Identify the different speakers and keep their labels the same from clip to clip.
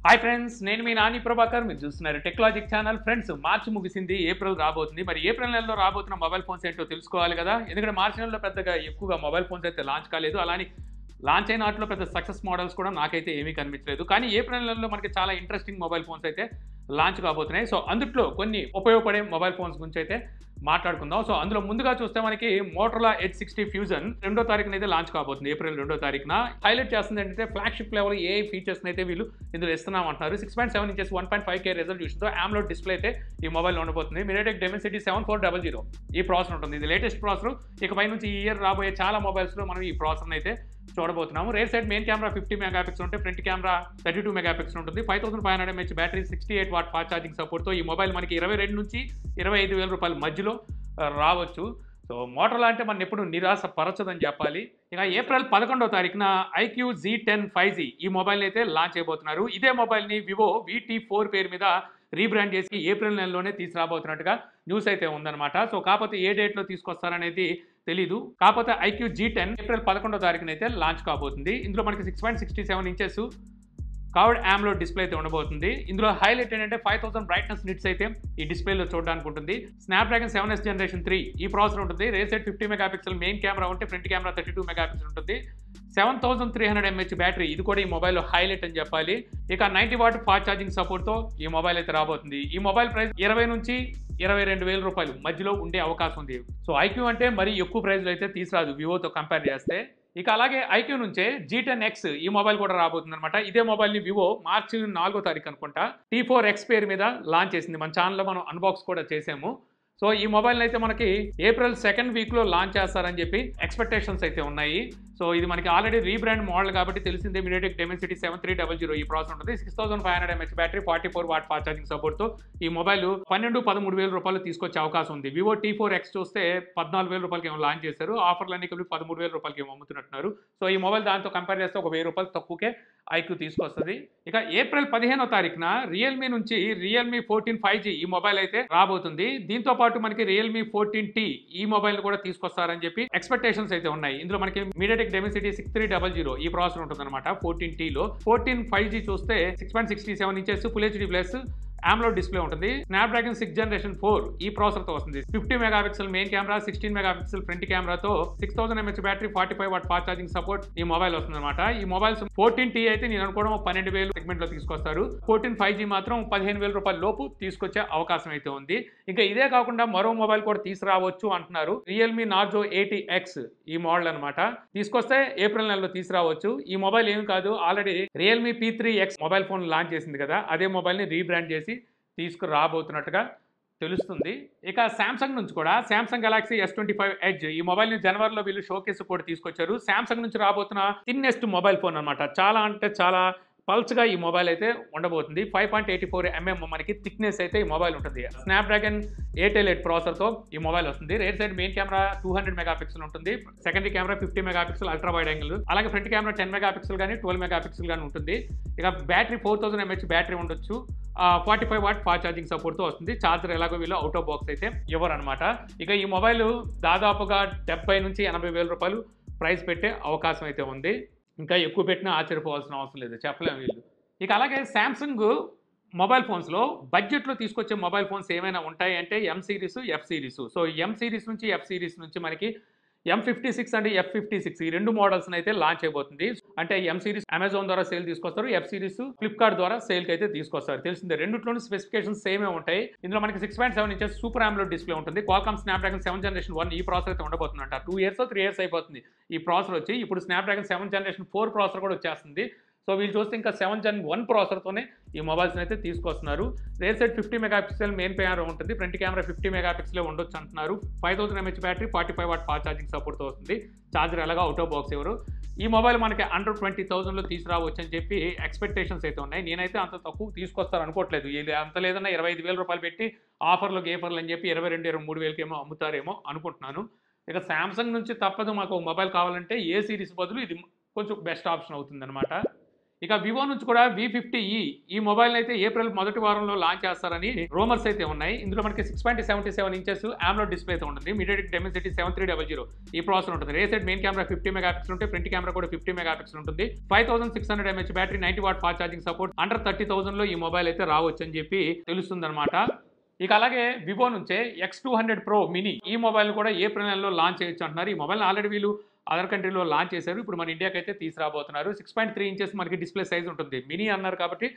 Speaker 1: Hi friends, నేను మీ నాని ప్రభాకర్. మీరు చూస్తున్నారు టెక్లాజిక్ ఛానల్. ఫ్రెండ్స్, మార్చి ముగిసింది, ఏప్రిల్ రాబోతుంది. మరి ఏప్రిల్ నెలలో రాబోతున్న మొబైల్ ఫోన్స్ ఏంటో తెలుసుకోవాలి కదా. ఎందుకంటే మార్చి నెలలో పెద్దగా ఎక్కువగా మొబైల్ ఫోన్స్ అయితే లాంచ్ కాలేదు. అలానే లాంచ్ అయిన వాటిలో పెద్ద సక్సెస్ మోడల్స్ కూడా నాకైతే ఏమీ కనిపించలేదు. కానీ ఏప్రిల్ నెలలో మనకి చాలా ఇంట్రెస్టింగ్ మొబైల్ ఫోన్స్ అయితే లాంచ్ కాబోతున్నాయి. సో అందుట్లో కొన్ని ఉపయోగపడే మొబైల్ ఫోన్స్ గురించి అయితే మాట్లాడుకుందాం. సో అందులో ముందుగా చూస్తే మనకి మోటరోలా ఎడ్జ్ 60 ఫ్యూజన్ 2వ తారీఖున అయితే లాంచ్ కాబోతుంది. ఏప్రిల్ 2వ తారీఖున హైలైట్ చేస్తుంది ఏంటంటే ఫ్లాగ్షిప్ లెవెల్ ఏ ఫీచర్స్ అయితే వీళ్ళు ఇందులో ఇస్తున్నాం అంటున్నారు. 6.7 ఇంచెస్ 1.5K రెజల్యూషన్తో AMOLED డిస్ప్లే అయితే ఈ మొబైల్ ఉండబోతుంది. MediaTek Dimensity 7400 ఈ ప్రాసెసర్ ఉంటుంది. ఇది లేటెస్ట్ ప్రాసెసర్. ఇకపై నుంచి ఈ ఇయర్ రాబోయే చాలా మొబైల్స్లో మనం ఈ ప్రాసెసర్ని అయితే చూడబోతున్నాము. Rare side main camera 50 megapixel ఉంటే ఫ్రంట్ కెమెరా 32 మెగాపిక్సెల్ ఉంటుంది. 5500 mAh battery, 68 watt fast charging సపోర్ట్తో ఈ మొబైల్ మనకి 22 నుంచి 25,000 రూపాయల మధ్యలో రావచ్చు. సో మోటరోలా అంటే మనం ఎప్పుడు నిరాశపరచదని చెప్పాలి. ఇక ఏప్రిల్ 11వ తారీఖున IQ Z10 5G ఈ మొబైల్ని అయితే లాంచ్ చేయబోతున్నారు. ఇదే మొబైల్ని వివో VT4 పేరు మీద రీబ్రాండ్ చేసి ఏప్రిల్ నెలలోనే తీసుకురాబోతున్నట్టుగా న్యూస్ అయితే ఉందన్నమాట. సో కాకపోతే ఏ డేట్లో తీసుకొస్తారనేది తెలీదు. కాకపోతే IQ Z10 ఏప్రిల్ 11వ తారీఖున అయితే లాంచ్ కాబోతుంది. ఇందులో మనకి 6.67 ఇంచెస్ కర్వ్డ్ AMOLED డిస్ప్లే అయితే ఉండబోతుంది. ఇందులో హైలైట్ ఏంటంటే 5000 బ్రైట్నెస్ నిట్స్ అయితే ఈ డిస్ప్లేలో చూడడానికి ఉంటుంది. స్నాప్డ్రాగన్ 7S Gen 3 ఈ ప్రాసెసర్ ఉంటుంది. Rare side 50 megapixel main camera ఉంటే ఫ్రంట్ కెమెరా 32 మెగాపిక్సెల్ ఉంటుంది. 7300 mAh బ్యాటరీ, ఇది కూడా ఈ మొబైల్లో హైలైట్ అని చెప్పాలి. ఇక 90 వాట్ ఫాస్ట్ ఛార్జింగ్ సపోర్ట్తో ఈ మొబైల్ అయితే రాబోతుంది. ఈ మొబైల్ ప్రైస్ 20 నుంచి 22,000 రూపాయలు మధ్యలో ఉండే అవకాశం ఉంది. సో IQ అంటే మరీ ఎక్కువ ప్రైస్లో అయితే తీసుకురాదు వివోతో కంపేర్ చేస్తే. ఇక అలాగే IQ నుంచే G10X ఈ మొబైల్ కూడా రాబోతుంది అనమాట. ఇదే మొబైల్ని వివో మార్చి 4వ తారీఖు అనుకుంటా T4X పేరు మీద లాంచ్ చేసింది. మన ఛానల్లో మనం అన్బాక్స్ కూడా చేసాము. సో ఈ మొబైల్ని అయితే మనకి ఏప్రిల్ 2nd వీక్లో లాంచ్ చేస్తారని చెప్పి ఎక్స్పెక్టేషన్స్ అయితే ఉన్నాయి. సో ఇది మనకి ఆల్రెడీ రీబ్రాండ్ మోడల్ కాబట్టి తెలిసిందే. MediaTek Dimensity 7300 ఈ ప్రాసెసర్ ఉంటుంది. 6500 mAh battery, 44 watt fast charging సపోర్ట్తో ఈ మొబైల్ 12-13,000 రూపాయలు తీసుకొచ్చే అవకాశం ఉంది. వివో T4X చూస్తే 14,000 రూపాయలకి ఏమో లాంచ్ చేశారు. ఆఫర్లన్నీ కలిపి 13,000 రూపాయలకి ఏమో అమ్ముతున్నట్టున్నారు. సో ఈ మొబైల్ దాంతో కంపేర్ చేస్తే ఒక 1000 రూపాయలు తక్కువకే IQ తీసుకొస్తుంది. ఇక ఏప్రిల్ 15వ తారీఖున రియల్మీ నుంచి Realme 14 5G ఈ మొబైల్ అయితే రాబోతుంది. దీంతో పాటు మనకి Realme 14T ఈ మొబైల్ కూడా తీసుకొస్తారని చెప్పి ఎక్స్పెక్టేషన్స్ అయితే ఉన్నాయి. ఇందులో మనకి MediaTek Dimensity 6300 ఈ ప్రాసెసర్ ఉంటుంది అనమాట 14Tలో. 14 5G చూస్తే 6.67 inches full HD plus AMOLED display ఉంటుంది. స్నాప్డ్రాగన్ 6 Gen 4 ఈ ప్రాసెసర్తో వస్తుంది. 50 megapixel main camera, 16 megapixel front కెమెరాతో 6000 mAh battery, 45 watt fast charging support ఈ మొబైల్ వస్తుంది అనమాట. ఈ మొబైల్స్ 14T అయితే నేను అనుకోవడం 12,000 సెగ్మెంట్లో తీసుకొస్తారు. 14 5G మాత్రం 15,000 రూపాయల లోపు తీసుకొచ్చే అవకాశం అయితే ఉంది. ఇంకా ఇదే కాకుండా మరో మొబైల్ కూడా తీసుకురావచ్చు అంటున్నారు. Realme Narzo 80X ఈ మోడల్ అనమాట. తీసుకొస్తే ఏప్రిల్ నెలలో తీసుకురావచ్చు. ఈ మొబైల్ ఏమి కాదు, already Realme P3X mobile phone launch చేసింది కదా, అదే మొబైల్ని రీబ్రాండ్ చేసి తీసుకురాబోతున్నట్టుగా తెలుస్తుంది. ఇక శాంసంగ్ నుంచి కూడా శాంసంగ్ గెలాక్సీ S25 ఎడ్జ్ ఈ మొబైల్ని జనవరిలో వీళ్ళు షోకేస్ కూడా తీసుకొచ్చారు. శాంసంగ్ నుంచి రాబోతున్న థిన్నెస్ట్ మొబైల్ ఫోన్ అనమాట. చాలా అంటే చాలా పల్స్గా ఈ మొబైల్ అయితే ఉండబోతుంది. 5.84 mm మనకి థిక్నెస్ అయితే ఈ మొబైల్ ఉంటుంది. స్నాప్డ్రాగన్ 888 ప్రాసెసర్తో ఈ మొబైల్ వస్తుంది. Rear side main camera 200 megapixel ఉంటుంది. Secondary camera 50 megapixel ultra wide angle, అలాగే ఫ్రంట్ కెమెరా 10 మెగాపిక్సెల్ కానీ 12 మెగాపిక్సెల్ కానీ ఉంటుంది. ఇక బ్యాటరీ 4000 mAh బ్యాటరీ ఉండొచ్చు. 45 వాట్ ఫాస్ట్ ఛార్జింగ్ సపోర్ట్తో వస్తుంది. ఛార్జర్ ఎలాగో వీళ్ళు అవుట్ ఆఫ్ బాక్స్ అయితే ఇవ్వరు అనమాట. ఇక ఈ మొబైల్ దాదాపుగా 70 నుంచి 80,000 రూపాయలు ప్రైస్ పెట్టే అవకాశం అయితే ఉంది. ఇంకా ఎక్కువ పెట్టినా ఆశ్చర్యపోవాల్సిన అవసరం లేదు, చెప్పలేము వీళ్ళు. ఇక అలాగే శాంసంగ్ మొబైల్ ఫోన్స్లో బడ్జెట్లో తీసుకొచ్చే మొబైల్ ఫోన్స్ ఏమైనా ఉంటాయి అంటే M series, F series. So M series నుంచి F సిరీస్ నుంచి మనకి M56 అండ్ F56 ఈ రెండు మోడల్స్ని అయితే లాంచ్ అయిపోతుంది. అంటే M సిరీస్ అమెజాన్ ద్వారా సేల్ తీసుకొస్తారు, F సిరీస్ ఫ్లిప్కార్ట్ ద్వారా సేల్కి అయితే తీసుకొస్తారు. తెలిసిందే, రెండిట్లోనూ స్పెసిఫికేషన్స్ సేమే ఉంటాయి. ఇందులో మనకి 6.7 ఇంచెస్ సూపర్ AMOLED డిస్ప్లే ఉంటుంది. Qualcomm Snapdragon 7 Gen 1 ఈ ప్రాసెసర్ అయితే ఉండబోతుందంట. 2 years 3 years అయిపోతుంది ఈ ప్రాసెసర్ వచ్చి. ఇప్పుడు Snapdragon 7 Gen 4 ప్రాసెసర్ కూడా వచ్చేస్తుంది. సో వీళ్ళు చూస్తే ఇంకా 7 Gen 1 ప్రాసెసర్తోనే ఈ మొబైల్స్ని అయితే తీసుకొస్తున్నారు. Rare side 50 megapixel main camera ఉంటుంది. ఫ్రంట్ కెమెరా 50 మెగాపిక్సెల్ ఉండొచ్చు అంటున్నారు. 5000 mAh battery, 45 watt fast charging సపోర్ట్తో వస్తుంది. ఛార్జర్ ఎలాగా అవుట్ ఆఫ్ బాక్స్ ఎవరు. ఈ మొబైల్ మనకి అండర్ 20,000లో తీసుకురావచ్చు అని చెప్పి ఎక్స్పెక్టేషన్స్ అయితే ఉన్నాయి. నేనైతే అంత తక్కువ తీసుకొస్తారు అనుకోవట్లేదు. అంత లేదన్నా 25,000 రూపాయలు పెట్టి ఆఫర్లు గేఫర్లు అని చెప్పి 22-23,000 ఏమో అమ్ముతారేమో అనుకుంటున్నాను. ఇక శాంసంగ్ నుంచి తప్పదు, మాకు మొబైల్ కావాలంటే ఏ సిరీస్ బదులు ఇది కొంచెం బెస్ట్ ఆప్షన్ అవుతుంది అనమాట. ఇక వివో నుంచి కూడా V50e ఈ మొబైల్ అయితే ఏప్రిల్ మొదటి వారంలో లాంచ్ చేస్తారని రూమర్స్ అయితే ఉన్నాయి. ఇందులో మనకి 6.77 ఇంచెస్ AMOLED డిస్ప్లే అయితే ఉంటుంది. MediaTek Dimensity 7300 ఈ ప్రాసెసర్ ఉంటుంది. రే సైడ్ మెయిన్ కెమెరా 50 మెగాపిక్సెల్ ఉంటే ఫ్రంట్ కెమెరా కూడా 50 మెగాపిక్సెల్ ఉంటుంది. 5600 mAh battery, 90 watt fast charging support. Under 30,000 లో ఈ మొబైల్ అయితే రావచ్చు అని చెప్పి తెలుస్తుందన్నమాట. ఇక అలాగే వివో నుంచే X200 Pro మినీ ఈ మొబైల్ కూడా ఏప్రిల్ నెలలో లాంచ్ చేయొచ్చు అంటున్నారు. ఈ మొబైల్ ఆల్రెడీ వీళ్ళు అదర్ కంట్రీలో లాంచ్ చేశారు. ఇప్పుడు మన ఇండియాకి అయితే తీసుకురాబోతున్నారు. 6.3 ఇంచెస్ మనకి డిస్ప్లే సైజ్ ఉంటుంది. మినీ అన్నారు కాబట్టి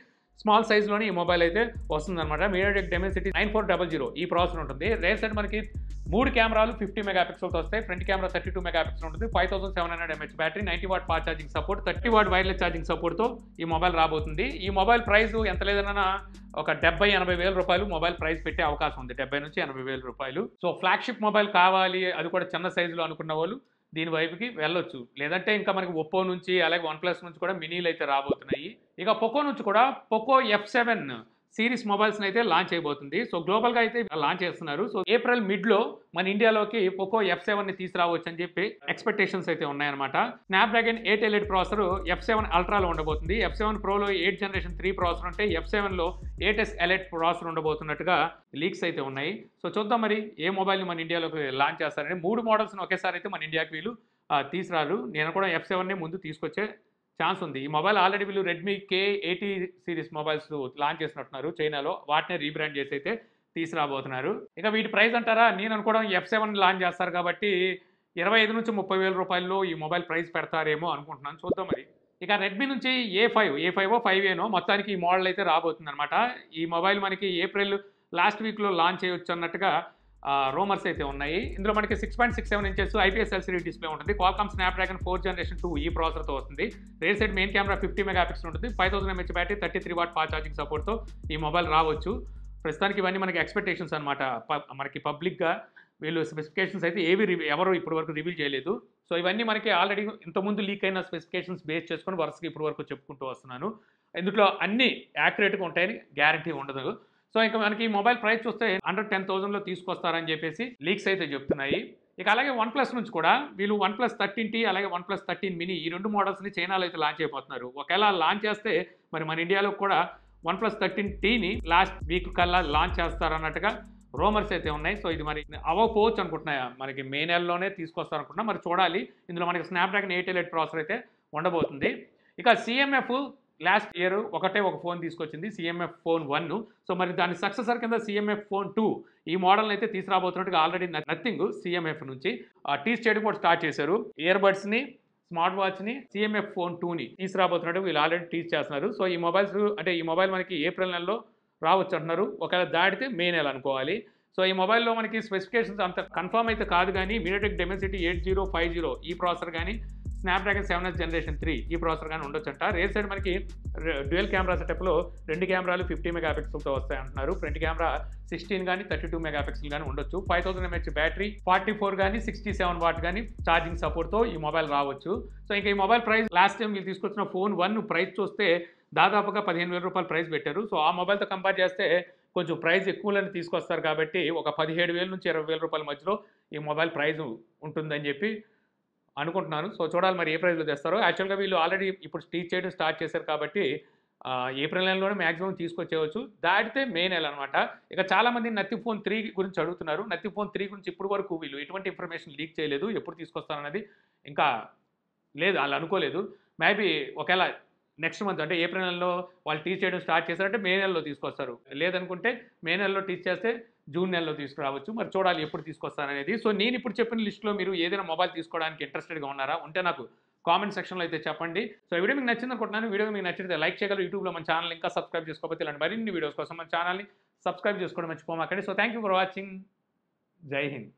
Speaker 1: స్మాల్ సైజ్లోనే ఈ మొబైల్ అయితే వస్తుందన్నమాట. MediaTek Dimensity 9400 ఈ ప్రాసెసర్ ఉంటుంది. రేర్ సైడ్ మనకి 3 కెమెరాలు 50 మెగాపిక్సెల్తో వస్తాయి. ఫ్రంట్ కెమెరా 32 మెగాపిక్సెల్ ఉంటుంది. 5700 mAh battery, 90 watt fast charging support, 30 what wireless charging సపోర్ట్తో ఈ మొబైల్ రాబోతుంది. ఈ మొబైల్ ప్రైస్ ఎంత లేదన్నా ఒక 70-80 వేల రూపాయలు మొబైల్ ప్రైస్ పెట్టే అవకాశం ఉంది. 70 నుంచి 80 వేల రూపాయలు. సో ఫ్లాగ్షిప్ మొబైల్ కావాలి, అది కూడా చిన్న సైజులో అనుకున్న వాళ్ళు దీని వైపుకి వెళ్ళొచ్చు. లేదంటే ఇంకా మనకి ఒప్పో నుంచి అలాగే OnePlus నుంచి కూడా మినీలు అయితే రాబోతున్నాయి. ఇక పోకో నుంచి కూడా పోకో F7 సిరీస్ మొబైల్స్ని అయితే లాంచ్ చేయబోతుంది. సో గ్లోబల్గా అయితే లాంచ్ చేస్తున్నారు. సో ఏప్రిల్ మిడ్లో మన ఇండియాలోకి పోకో F7ని తీసుకురావచ్చు అని చెప్పి ఎక్స్పెక్టేషన్స్ అయితే ఉన్నాయన్నమాట. స్నాప్డ్రాగన్ 888 ప్రాసెసర్ F7 అల్ట్రాలో ఉండబోతుంది. F7 ప్రోలో 8th Generation 3 ప్రాసెసర్ ఉంటే F7లో 8S Elite ప్రాసెసర్ ఉండబోతున్నట్టుగా లీక్స్ అయితే ఉన్నాయి. సో చూద్దాం మరి ఏ మొబైల్ని మన ఇండియాలోకి లాంచ్ చేస్తారని. 3 మోడల్స్ని ఒకేసారి అయితే మన ఇండియాకి వీళ్ళు తీసుకురారు. నేను కూడా F7నే ముందు తీసుకొచ్చే ఛాన్స్ ఉంది. ఈ మొబైల్ ఆల్రెడీ వీళ్ళు Redmi K80 series mobiles launch చేసినట్టున్నారు చైనాలో. వాటినే రీబ్రాండ్ చేసి అయితే తీసుకురాబోతున్నారు. ఇక వీటి ప్రైస్ అంటారా, నేను అనుకోవడం F7 లాంచ్ చేస్తారు కాబట్టి 25 నుంచి 30 వేల రూపాయల్లో ఈ మొబైల్ ప్రైస్ పెడతారేమో అనుకుంటున్నాను. చూద్దాం మరి. ఇక రెడ్మీ నుంచి A5 5Aనో మొత్తానికి ఈ మోడల్ అయితే రాబోతుంది అనమాట. ఈ మొబైల్ మనకి ఏప్రిల్ లాస్ట్ వీక్లో లాంచ్ చేయొచ్చు అన్నట్టుగా రూమర్స్ అయితే ఉన్నాయి. ఇందులో మనకి 6.67 ఇంచెస్ IPS LCD డిస్ప్లే ఉంటుంది. Qualcomm Snapdragon 4th Generation 2 ఈ ప్రాసెసర్తో వస్తుంది. Rear side main camera 50 megapixel ఉంటుంది. 5000 mAh battery, 33 watt fast charging సపోర్ట్తో ఈ మొబైల్ రావచ్చు. ప్రస్తుతానికి ఇవన్నీ మనకి ఎక్స్పెక్టేషన్స్ అనమాట. మనకి పబ్లిక్గా వీళ్ళు స్పెసిఫికేషన్స్ అయితే ఎవరు ఇప్పటి వరకు రివీల్ చేయలేదు. సో ఇవన్నీ మనకి ఆల్రెడీ ఇంతకుముందు లీక్ అయిన స్పెసిఫికేషన్స్ బేస్ చేసుకొని వరుసగా ఇప్పటి వరకు చెప్పుకుంటూ వస్తున్నాను. ఇందులో అన్నీ యాక్యురేట్గా ఉంటాయని గ్యారంటీ ఉండదు. సో ఇంకా మనకి మొబైల్ ప్రైస్ చూస్తే అండర్ 10,000లో తీసుకొస్తారని చెప్పేసి లీక్స్ అయితే చెప్తున్నాయి. ఇక అలాగే OnePlus నుంచి కూడా వీళ్ళు OnePlus 13T అలాగే OnePlus 13 మినీ ఈ 2 మోడల్స్ని చైనాలో అయితే లాంచ్ అయిపోతున్నారు. ఒకవేళ లాంచ్ చేస్తే మరి మన ఇండియాలో కూడా OnePlus 13Tని లాస్ట్ వీక్ కల్లా లాంచ్ చేస్తారన్నట్టుగా రూమర్స్ అయితే ఉన్నాయి. సో ఇది మరి అవ్వకపోవచ్చు అనుకుంటున్నాయా, మనకి మే నెలలోనే తీసుకొస్తారనుకుంటున్నా. మరి చూడాలి. ఇందులో మనకి Snapdragon 888 ప్రాసెసర్ అయితే ఉండబోతుంది. ఇక CMF లాస్ట్ ఇయర్ ఒక ఫోన్ తీసుకొచ్చింది, CMF Phone 1. సో మరి దాని సక్సెసర్ కింద CMF Phone 2 ఈ మోడల్ని అయితే తీసుకురాబోతున్నట్టుగా ఆల్రెడీ నథింగ్ CMF నుంచి టీస్ చేయడం కూడా స్టార్ట్ చేశారు. ఇయర్బడ్స్ని, స్మార్ట్ వాచ్ని, CMF Phone 2ని తీసుకురాబోతున్నట్టు వీళ్ళు ఆల్రెడీ టీస్ చేస్తున్నారు. సో ఈ మొబైల్స్ అంటే ఈ మొబైల్ మనకి ఏప్రిల్ నెలలో రావచ్చు అంటున్నారు. ఒకవేళ దాటితే మే నెల అనుకోవాలి. సో ఈ మొబైల్లో మనకి స్పెసిఫికేషన్స్ అంత కన్ఫర్మ్ అయితే కాదు కానీ MediaTek Dimensity 8050 ఈ ప్రాసెసర్ కానీ Snapdragon 7th Generation 3 ఈ ప్రాసెసర్ కానీ ఉండొచ్చంట. రేర్ సైడ్ మనకి డ్యూయల్ కెమెరా సెటప్లో 2 కెమెరాలు 50 మెగాపిక్సెల్తో వస్తాయి అంటున్నారు. ఫ్రంట్ కెమెరా 16 కానీ 32 మెగాపిక్సెల్ కానీ ఉండొచ్చు. 5000 mAh బ్యాటరీ, 44 కానీ 67 వాట్ కానీ ఛార్జింగ్ సపోర్ట్తో ఈ మొబైల్ రావచ్చు. సో ఇంకా ఈ మొబైల్ ప్రైస్ లాస్ట్ టైం వీళ్ళు తీసుకొచ్చిన Phone 1 ప్రైస్ చూస్తే దాదాపుగా 15,000 రూపాయలు ప్రైస్ పెట్టారు. సో ఆ మొబైల్తో కంపేర్ చేస్తే కొంచెం ప్రైస్ ఎక్కువలని తీసుకొస్తారు కాబట్టి ఒక 17,000 నుంచి 20,000 రూపాయల మధ్యలో ఈ మొబైల్ ప్రైస్ ఉంటుందని చెప్పి అనుకుంటున్నాను. సో చూడాలి మరి ఏ ప్రైస్లో తెస్తారో. యాక్చువల్గా వీళ్ళు ఆల్రెడీ ఇప్పుడు టీచ్ చేయడం స్టార్ట్ చేశారు కాబట్టి ఏప్రిల్ నెలలోనే మ్యాక్సిమం తీసుకొచ్చేవచ్చు. దాటితే మే నెల అనమాట. ఇక చాలామంది నథింగ్ ఫోన్ 3 గురించి అడుగుతున్నారు. నథింగ్ ఫోన్ 3 గురించి ఇప్పటి వరకు వీళ్ళు ఎటువంటి ఇన్ఫర్మేషన్ లీక్ చేయలేదు. ఎప్పుడు తీసుకొస్తారన్నది ఇంకా లేదు, వాళ్ళు అనుకోలేదు. మేబీ ఒకవేళ నెక్స్ట్ మంత్ అంటే ఏప్రిల్ నెలలో వాళ్ళు టీచ్ చేయడం స్టార్ట్ చేశారంటే మే నెలలో తీసుకొస్తారు. లేదనుకుంటే మే నెలలో టీచ్ చేస్తే జూన్ నెలలో తీసుకురావచ్చు. మరి చూడాలి ఎప్పుడు తీసుకొస్తారనేది. సో నేను ఇప్పుడు చెప్పిన లిస్ట్లో మీరు ఏదైనా మొబైల్ తీసుకోవడానికి ఇంట్రెస్టెడ్గా ఉన్నారా? ఉంటే నాకు కామెంట్ సెక్షన్లో అయితే చెప్పండి. సో ఈ వీడియో మీకు నచ్చింది అనుకుంటున్నాను. వీడియో మీకు నచ్చితే లైక్ చేయగలరు. యూట్యూబ్లో మన ఛానల్ ఇంకా సబ్స్క్రైబ్ చేసుకోకపోతే ఇలాంటి మరిన్ని వీడియోస్ కోసం మన ఛానల్ని సబ్స్క్రైబ్ చేసుకోవడం మర్చిపోమాకండి. So thank you for watching. జై హింద్.